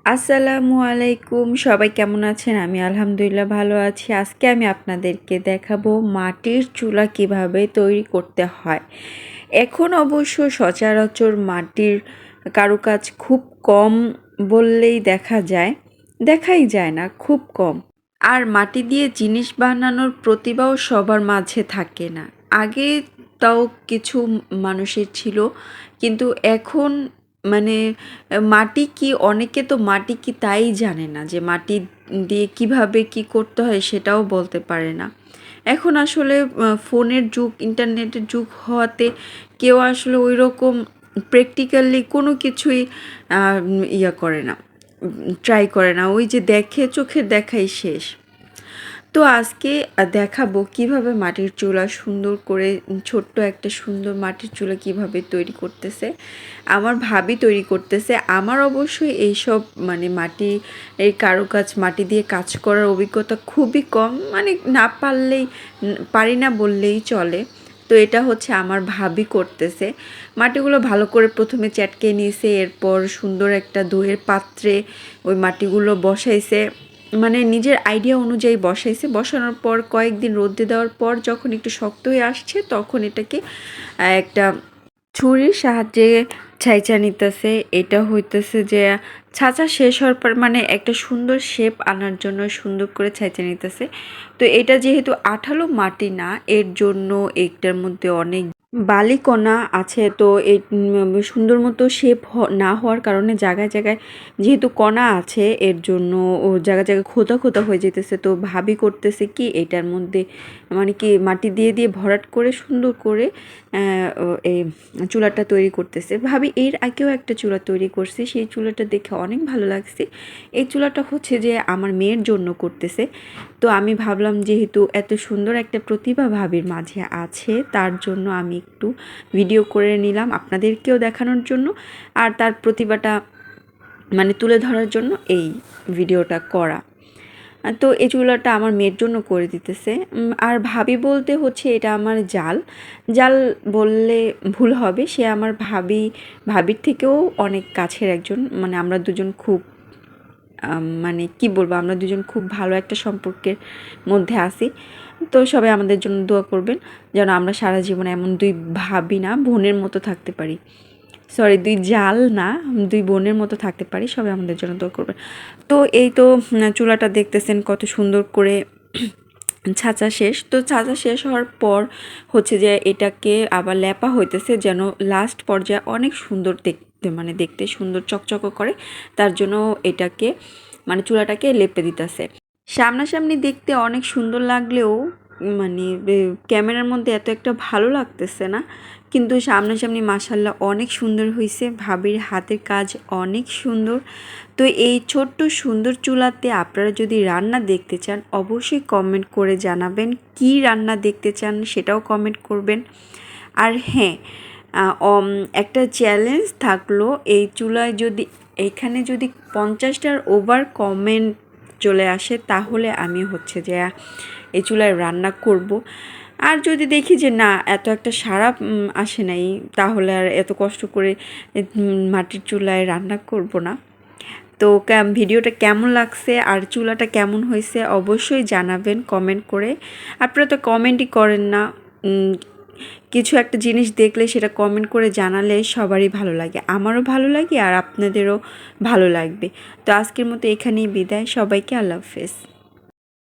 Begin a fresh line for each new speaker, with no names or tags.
আসসালামু আলাইকুম, সবাই কেমন আছেন? আমি আলহামদুলিল্লাহ ভালো আছি। আজকে আমি আপনাদেরকে দেখাবো মাটির চুলা কিভাবে তৈরি করতে হয়। এখন অবশ্য সচরাচর মাটির কারুকাজ খুব কম বললেই দেখাই যায় না, খুব কম। আর মাটি দিয়ে জিনিস বানানোর প্রতিভাও সবার মাঝে থাকে না। আগে তাও কিছু মানুষের ছিল, কিন্তু এখন মানে মাটি কি, অনেকে তো মাটি কি তাই জানে না, যে মাটি দিয়ে কিভাবে কি করতে হয় সেটাও বলতে পারে না। এখন আসলে ফোনের যুগ, ইন্টারনেটের যুগ হওয়াতে কেউ আসলে ওই রকম প্র্যাকটিক্যালি কোনো কিছুই করে না, ট্রাই করে না। ওই যে দেখে, চোখের দেখাই শেষ। তো আজকে দেখাবো কিভাবে মাটির চুলা সুন্দর করে, ছোট্ট একটা সুন্দর মাটির চুলা কিভাবে তৈরি করতেছে আমার ভাবি তৈরি করতেছে। আমার অবশ্যই এইসব মাটি, এই কারুকাজ, মাটি দিয়ে কাজ করার অভিজ্ঞতা খুবই কম, না পারলেই, পারি না বললেই চলে। তো এটা হচ্ছে আমার ভাবি করতেছে। মাটিগুলো ভালো করে প্রথমে চ্যাটকে নিয়েছে, এরপর সুন্দর একটা দইয়ের পাত্রে ওই মাটিগুলো বসাইছে, নিজের আইডিয়া অনুযায়ী বসাইছে। বসানোর পর কয়েকদিন রোদে দেওয়ার পর যখন একটু শক্ত হয়ে আসছে, তখন এটাকে একটা ছুরির সাহায্যে ছাইচা নিতেছে। এটা হইতেছে যে ছাঁচা শেষ হওয়ার পর একটা সুন্দর শেপ আনার জন্য সুন্দর করে ছাইচা নিতেছে। তো এটা যেহেতু আঠালো মাটি না, এর জন্য এটার মধ্যে অনেক বালিকণা আছে। তো এই সুন্দর মতো শেপ না হওয়ার কারণে জায়গায় জায়গায় যেহেতু কণা আছে, এর জন্য ও জায়গায় জায়গায় খোঁতা খোঁতা হয়ে যেতেছে। তো ভাবি করতেছে কি, এটার মধ্যে কি মাটি দিয়ে দিয়ে ভরাট করে সুন্দর করে এই চুলাটা তৈরি করতেছে। ভাবি এর আগেও একটা চুলা তৈরি করছে, সেই চুলাটা দেখে অনেক ভালো লাগছে। এই চুলাটা হচ্ছে যে আমার মেয়ের জন্য করতেছে। তো আমি ভাবলাম, যেহেতু এত সুন্দর একটা প্রতিভা ভাবির মাঝে আছে, তার জন্য আমি একটু ভিডিও করে নিলাম আপনাদেরকেও দেখানোর জন্য, আর তার প্রতিভাটা তুলে ধরার জন্য এই ভিডিওটা করা। তো এই চুলাটা আমার মেয়ের জন্য করে দিতেছে। আর ভাবি বলতে হচ্ছে এটা আমার জাল জাল বললে ভুল হবে, সে আমার ভাবির থেকেও অনেক কাছের একজন। আমরা দুজন খুব কি বলবো, আমরা দুজন খুব ভালো একটা সম্পর্কের মধ্যে আছি। তো সবাই আমাদের জন্য দোয়া করবেন, যেন আমরা সারা জীবন এমন দুই ভাবি না, বোনের মতো থাকতে পারি। সরি, দুই জাল না, দুই বোনের মতো থাকতে পারি। সবাই আমাদের জন্য দোয়া করবেন। তো এই তো চুলাটা দেখতেছেন কত সুন্দর করে ছাঁচা শেষ। তো ছাঁচা শেষ হওয়ার পর হচ্ছে যে এটাকে আবার লেপা হইতেছে, যেন লাস্ট পর্যায়ে অনেক সুন্দর দেখতে, দেখতে সুন্দর চকচক করে। তার জন্য এটাকে চুলাটাকে লেপে দিতেছে। সামনাসামনি দেখতে অনেক সুন্দর লাগলেও ক্যামেরার মধ্যে এত একটা ভালো লাগতেছে না, কিন্তু সামনাসামনি মাশাল্লাহ অনেক সুন্দর হয়েছে। ভাবির হাতের কাজ অনেক সুন্দর। তো এই ছোট্ট সুন্দর চুলাতে আপনারা যদি রান্না দেখতে চান, অবশ্যই কমেন্ট করে জানাবেন কি রান্না দেখতে চান, সেটাও কমেন্ট করবেন। আর হ্যাঁ, একটা চ্যালেঞ্জ থাকলো, এই চুলায় যদি, এখানে যদি 50টার ওভার কমেন্ট চলে আসে, তাহলে আমি হচ্ছে যে এই চুলায় রান্না করব। আর যদি দেখি যে না, এত একটা সাড়া আসে নাই, তাহলে আর এত কষ্ট করে মাটির চুলায় রান্না করব না। তো ভিডিওটা কেমন লাগছে আর চুলাটা কেমন হয়েছে অবশ্যই জানাবেন কমেন্ট করে। আপনারা তো কমেন্টই করেন না, কিছু একটা জিনিস দেখলে সেটা কমেন্ট করে জানালে সবারই ভালো লাগে, আমারও ভালো লাগে আর আপনাদেরও ভালো লাগবে। তো আজকের মতো এখানেই বিদায়, সবাইকে আল্লাহ হাফেজ।